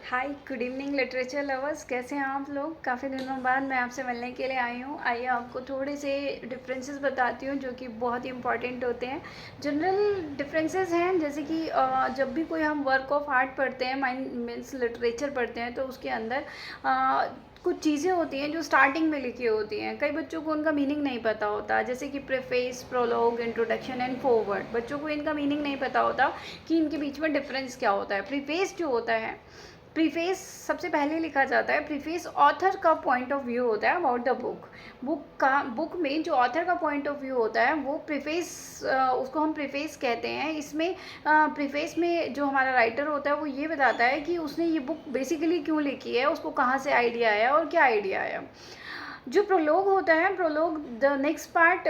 हाय, good evening literature lovers. कैसे हैं आप लोग? काफ़ी दिनों बाद मैं आपसे मिलने के लिए आई हूँ। आइए आपको थोड़े से डिफरेंसेस बताती हूँ जो कि बहुत ही इंपॉर्टेंट होते हैं। जनरल डिफरेंसेस हैं जैसे कि जब भी कोई हम वर्क ऑफ आर्ट पढ़ते हैं, माइंड मीन्स लिटरेचर पढ़ते हैं, तो उसके अंदर कुछ चीज़ें होती हैं जो स्टार्टिंग में लिखी होती हैं। कई बच्चों को उनका मीनिंग नहीं पता होता, जैसे कि preface, prologue, introduction and foreword. बच्चों को इनका मीनिंग नहीं पता होता कि इनके बीच में डिफरेंस क्या होता है। प्रीफेस जो होता है, प्रीफेस सबसे पहले लिखा जाता है। प्रीफेस ऑथर का पॉइंट ऑफ व्यू होता है अबाउट द बुक में जो ऑथर का पॉइंट ऑफ व्यू होता है वो प्रीफेस, उसको हम प्रीफेस कहते हैं। इसमें प्रीफेस में जो हमारा राइटर होता है वो ये बताता है कि उसने ये बुक बेसिकली क्यों लिखी है, उसको कहाँ से आइडिया आया और क्या आइडिया आया। जो प्रोलोग होता है, प्रोलोग द नेक्स्ट पार्ट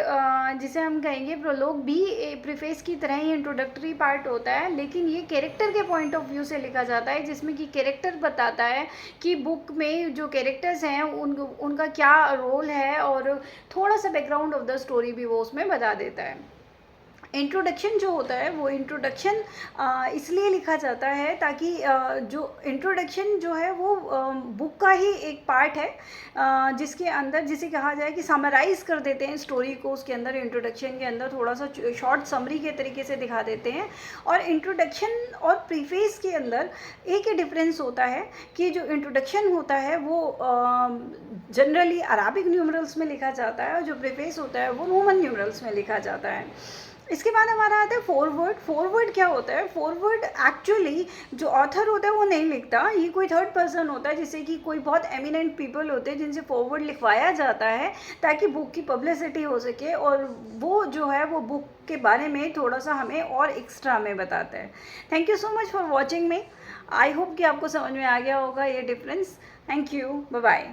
जिसे हम कहेंगे प्रोलोग भी प्रीफेस की तरह ही इंट्रोडक्टरी पार्ट होता है, लेकिन ये कैरेक्टर के पॉइंट ऑफ व्यू से लिखा जाता है, जिसमें कि कैरेक्टर बताता है कि बुक में जो कैरेक्टर्स हैं उनका क्या रोल है, और थोड़ा सा बैकग्राउंड ऑफ द स्टोरी भी वो उसमें बता देता है। इंट्रोडक्शन जो होता है वो इंट्रोडक्शन इसलिए लिखा जाता है ताकि जो इंट्रोडक्शन जो है वो बुक का ही एक पार्ट है, जिसके अंदर जिसे कहा जाए कि समराइज़ कर देते हैं स्टोरी को। उसके अंदर इंट्रोडक्शन के अंदर थोड़ा सा शॉर्ट समरी के तरीके से दिखा देते हैं। और इंट्रोडक्शन और प्रीफेस के अंदर एक ही डिफरेंस होता है कि जो इंट्रोडक्शन होता है वो जनरली अराबिक न्यूमरल्स में लिखा जाता है, और जो प्रीफेस होता है वो रोमन न्यूमरल्स में लिखा जाता है। इसके बाद हमारा आता है फॉरवर्ड। फॉरवर्ड क्या होता है? फॉरवर्ड एक्चुअली जो ऑथर होता है वो नहीं लिखता, ये कोई थर्ड पर्सन होता है, जैसे कि कोई बहुत एमिनेंट पीपल होते हैं जिनसे फॉरवर्ड लिखवाया जाता है ताकि बुक की पब्लिसिटी हो सके, और वो जो है वो बुक के बारे में थोड़ा सा हमें और एक्स्ट्रा में बताता है। Thank you so much for watching me. I hope कि आपको समझ में आ गया होगा ये difference. Thank you, bye bye.